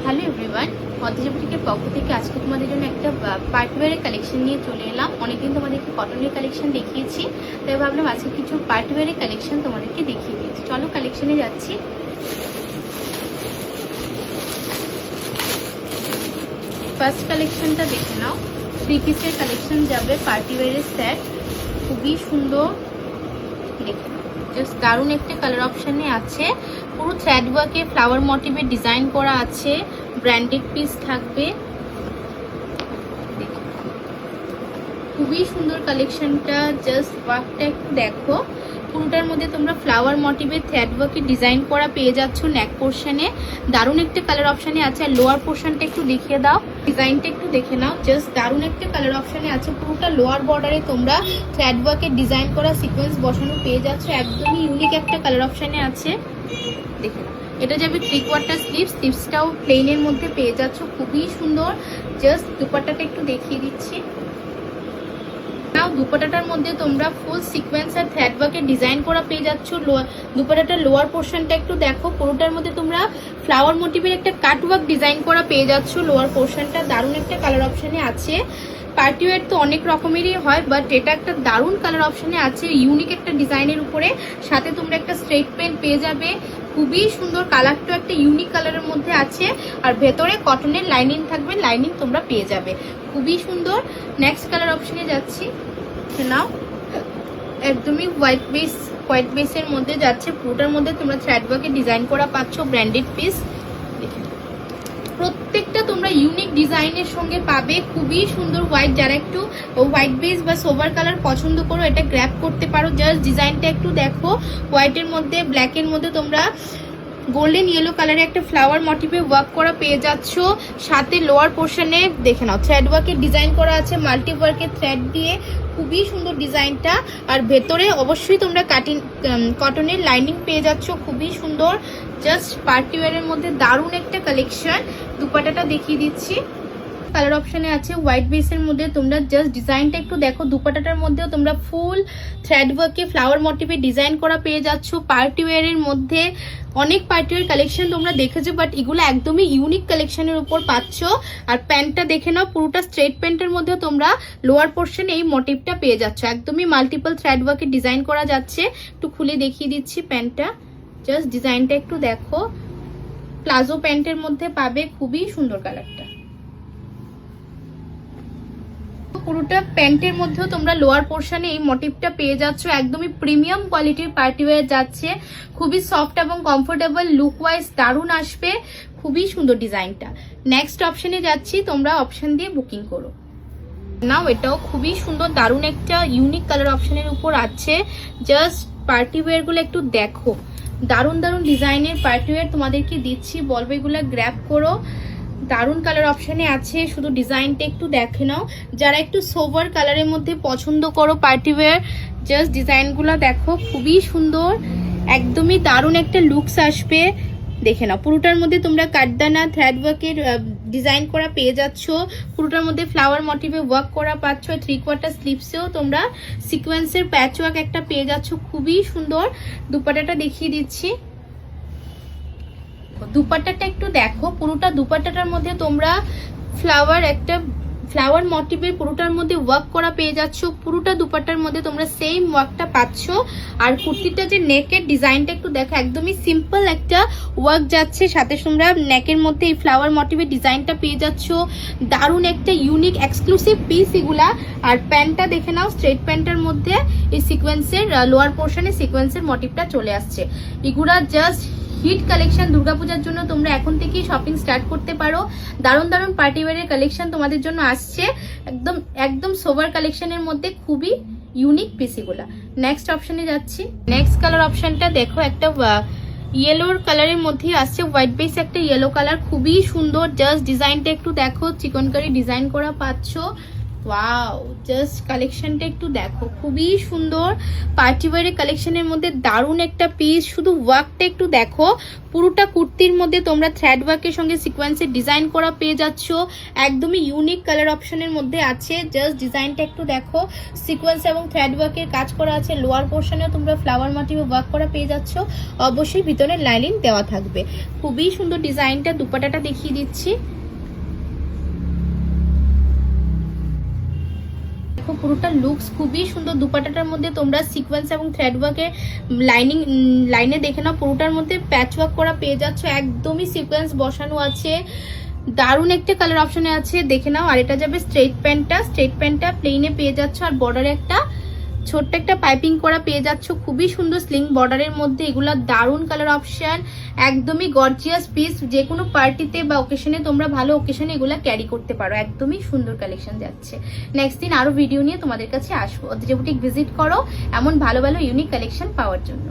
Hello everyone, Adrija বুটিকের পক্ষ থেকে আজকে তোমাদের জন্য একটা পার্টিওয়ারের কালেকশন নিয়ে চলে এলাম। অনেকদিন তোমাদেরকে কটনের কালেকশন দেখিয়েছি, তাই ভাবলাম আজকে কিছু পার্টিওয়ারের কালেকশন তোমাদেরকে দেখিয়ে দিয়েছি। চলো কালেকশনে যাচ্ছি। ফার্স্ট কালেকশনটা দেখে নাও, 3 পিসের কালেকশন যাবে, পার্টিওয়ারের সেট, খুবই সুন্দর। দেখে নাও, জাস্ট দারুণ একটা কালার অপশানে আছে, পুরো থ্রেড ওয়ার্কে ফ্লাওয়ার মোটিভে ডিজাইন করা আছে, ব্র্যান্ডেড পিস থাকবে। খুবই সুন্দর কালেকশনটা, জাস্ট ওয়ার্কটা একটু দেখো। পুরোটার মধ্যে তোমরা ফ্লাওয়ার মোটিভে থ্রেড ওয়ার্কে ডিজাইন করা পেয়ে যাচ্ছ নেক পোর্শনে, দারুণ একটা কালার অপশানে আছে। আর লোয়ার পোর্শনটা একটু দেখিয়ে দাও, ডিজাইনটা একটু দেখে নাও, জাস্ট দারুণ একটা কালার অপশানে আছে। পুরোটা লোয়ার বর্ডারে তোমরা থ্রেড ওয়ার্কের ডিজাইন করা সিকোয়েন্স বসানো পেয়ে যাচ্ছ, একদমই ইউনিক একটা কালার অপশানে আছে। দেখে নাও, এটা যাবে 3/4 স্লিভস, স্লিভসটাও প্লেনের মধ্যে পেয়ে যাচ্ছ, খুবই সুন্দর। জাস্ট দুপাট্টাটা একটু দেখিয়ে দিচ্ছি। দুপাট্টাটার মধ্যে তোমরা ফুল সিকোয়েন্স আর থ্রেড ওয়ার্কে ডিজাইন করা পেয়ে যাচ্ছ। দুপাট্টাটার লোয়ার পোর্শনটা একটু দেখো, পুরোটার মধ্যে তোমরা ফ্লাওয়ার মোটিভের একটা কাট ওয়ার্ক ডিজাইন করা পেয়ে যাচ্ছ। লোয়ার পোর্শনটা দারুণ একটা কালার অপশানে আছে। পার্টি ওয়্যার তো অনেক রকমেরই হয়, বাট এটা একটা দারুণ কালার অপশানে আছে, ইউনিক একটা ডিজাইনের উপরে। সাথে তোমরা একটা স্ট্রেট পেন পেয়ে যাবে, খুবই সুন্দর। কালারটা একটা ইউনিক কালারের মধ্যে আছে, আর ভেতরে কটনের লাইনিং থাকবে, লাইনিং তোমরা পেয়ে যাবে, খুবই সুন্দর। নেক্সট কালার অপশানে যাচ্ছি। নাও, একদমই হোয়াইট বেসের মধ্যে যাচ্ছে, পুরোটার মধ্যে তোমরা থ্রেড ওয়ার্কে ডিজাইন করা পাচ্ছ, ব্র্যান্ডেড পিস। প্রত্যেকটা তোমরা ইউনিক ডিজাইনের সঙ্গে পাবে, খুবই সুন্দর। হোয়াইট, যারা একটু হোয়াইট বেস বা সোভার কালার পছন্দ করো, এটা গ্র্যাব করতে পারো। জাস্ট ডিজাইনটা একটু দেখো, হোয়াইটের মধ্যে ব্ল্যাকের মধ্যে তোমরা গোল্ডেন ইয়েলো কালারে একটা ফ্লাওয়ার মোটিভে ওয়ার্ক করা পেয়ে যাচ্ছ। সাথে লোয়ার পোর্শনে দেখে নাও, থ্রেড ওয়ার্কের ডিজাইন করা আছে, মাল্টি ওয়ার্কের থ্রেড দিয়ে, খুবই সুন্দর ডিজাইনটা। আর ভেতরে অবশ্যই তোমরা কটনের লাইনিং পেয়ে যাচ্ছ, খুবই সুন্দর। জাস্ট পার্টি ওয়্যারের মধ্যে দারুণ একটা কালেকশন। দুপাট্টাটা দেখিয়ে দিচ্ছি, কালার অপশানে আছে হোয়াইট বেসের মধ্যে। তোমরা জাস্ট ডিজাইনটা একটু দেখো, দুপাট্টাটার মধ্যেও তোমরা ফুল থ্রেড ওয়ার্কে ফ্লাওয়ার মোটিভে ডিজাইন করা পেয়ে যাচ্ছ। পার্টি ওয়্যারের মধ্যে অনেক পার্টি ওয়্যার কালেকশন তোমরা দেখেছো, বাট এগুলো একদমই ইউনিক কালেকশনের উপর পাচ্ছ। আর প্যান্টটা দেখে নাও, পুরোটা স্ট্রেট প্যান্টের মধ্যে তোমরা লোয়ার পোর্শনে এই মোটিভটা পেয়ে যাচ্ছ, একদমই মাল্টিপল থ্রেড ওয়ার্কে ডিজাইন করা যাচ্ছে। একটু খুলে দেখিয়ে দিচ্ছি প্যান্টটা, জাস্ট ডিজাইনটা একটু দেখো। প্লাজো প্যান্টের মধ্যে পাবে, খুবই সুন্দর কালারটা। পুরোটা প্যান্টের মধ্যেও তোমরা লোয়ার পোর্শনে এই মোটিভটা পেয়ে যাচ্ছ, একদমই প্রিমিয়াম কোয়ালিটির পার্টি ওয়্যার যাচ্ছে, খুবই সফট এবং কমফোর্টেবল, লুক ওয়াইজ দারুণ আসবে, খুবই সুন্দর ডিজাইনটা। নেক্সট অপশনে যাচ্ছি, তোমরা অপশন দিয়ে বুকিং করো নাও। এটাও খুবই সুন্দর, দারুণ একটা ইউনিক কালার অপশনের উপর আছে। জাস্ট পার্টি ওয়্যারগুলো একটু দেখো, দারুণ দারুণ ডিজাইনের পার্টি ওয়্যার তোমাদেরকে দিচ্ছি, বলবো এগুলো গ্র্যাব করো। দারুণ কালার অপশানে আছে, শুধু ডিজাইনটা একটু দেখে নাও। যারা একটু সোভার কালারের মধ্যে পছন্দ করো পার্টি ওয়্যার, জাস্ট ডিজাইনগুলো দেখো, খুবই সুন্দর, একদমই দারুণ একটা লুকস আসবে। দেখে নাও, পুরোটার মধ্যে তোমরা কাঠদানা থ্রেড ওয়ার্কের ডিজাইন করা পেয়ে যাচ্ছ, পুরোটার মধ্যে ফ্লাওয়ার মোটিভে ওয়ার্ক করা পাচ্ছ। 3/4 স্লিভসেও তোমরা সিকোয়েন্সের প্যাচ ওয়ার্ক একটা পেয়ে যাচ্ছ, খুবই সুন্দর। দুপাট্টাটা দেখিয়ে দিচ্ছি, দুপাট্টাটা একটু দেখো, পুরোটা দুপাট্টাটার মধ্যে তোমরা ফ্লাওয়ার মোটিভে পুরোটার মধ্যে ওয়ার্ক করা পেয়ে যাচ্ছ, পুরোটা দুপাট্টার মধ্যে তোমরা সেম ওয়ার্কটা পাচ্ছ। আর কুর্তিটা যে নেকের ডিজাইনটা একটু দেখো, একদমই সিম্পল একটা ওয়ার্ক যাচ্ছে, সাথে তোমরা নেকের মধ্যে এই ফ্লাওয়ার মোটিভের ডিজাইনটা পেয়ে যাচ্ছ, দারুণ একটা ইউনিক এক্সক্লুসিভ পিস এগুলা। আর প্যান্টটা দেখে নাও, স্ট্রেট প্যান্টের মধ্যে এই সিকোয়েন্সের লোয়ার পোর্শনে সিকোয়েন্সের মোটিভটা চলে আসছে। এগুলা জাস্ট হিট কালেকশন, দুর্গাপূজার জন্য তোমরা এখন থেকেই শপিং স্টার্ট করতে পারো। দারুণ দারুণ পার্টি ওয়্যারের কালেকশন তোমাদের জন্য আসছে, একদম একদম সোভার কালেকশনের মধ্যে, খুবই ইউনিক পিস এগুলা। নেক্সট অপশনে যাচ্ছি। নেক্সট কালার অপশনটা দেখো, একটা ইয়েলোর কালারের মধ্যে আসছে, হোয়াইট বেস একটা ইয়েলো কালার, খুবই সুন্দর। জাস্ট ডিজাইনটা একটু দেখো, চিকনকারি ডিজাইন করা পাচ্ছ, ওয়াও, জাস্ট কালেকশনটা একটু দেখো, খুবই সুন্দর পার্টি ওয়্যারের কালেকশনের মধ্যে দারুণ একটা পিস। শুধু ওয়ার্কটা একটু দেখো, পুরোটা কুর্তির মধ্যে তোমরা থ্রেড ওয়ার্কের সঙ্গে সিকোয়েন্সের ডিজাইন করা পেয়ে যাচ্ছ, একদমই ইউনিক কালার অপশনের মধ্যে আছে। জাস্ট ডিজাইনটা একটু দেখো, সিকোয়েন্স এবং থ্রেড ওয়ার্কের কাজ করা আছে। লোয়ার পোর্শনেও তোমরা ফ্লাওয়ার মোটিভে ওয়ার্ক করা পেয়ে যাচ্ছ, অবশ্যই ভিতরে লাইনিং দেওয়া থাকবে। খুবই সুন্দর ডিজাইনটা। দুপাটাটা দেখিয়ে দিচ্ছি, পুরোটা লুকস খুবই সুন্দর। দুপাটাটার মধ্যে তোমরা সিকোয়েন্স এবং থ্রেড ওয়ার্কের লাইনে দেখে নাও, পুরোটার মধ্যে প্যাচ ওয়ার্ক করা পেয়ে যাচ্ছ, একদমই সিকোয়েন্স বসানো আছে, দারুণ একটা কালার অপশনে আছে, দেখে নাও। আর এটা যাবে স্ট্রেট প্যান্টটা প্লেনে পেয়ে যাচ্ছ, আর বর্ডারে একটা ছোট্ট একটা পাইপিং করা পেয়ে যাচ্ছ, খুবই সুন্দর স্লিং বর্ডারের মধ্যে। এগুলা দারুণ কালার অপশন, একদমই গর্জিয়াস পিস। যে কোনো পার্টিতে বা ওকেশনে তোমরা ভালো ওকেশনে এগুলা ক্যারি করতে পারো, একদমই সুন্দর কালেকশন যাচ্ছে। নেক্সট দিন আরো ভিডিও নিয়ে তোমাদের কাছে আসবো। অদ্রিজা বুটিক ভিজিট করো এমন ভালো ভালো ইউনিক কালেকশন পাওয়ার জন্য।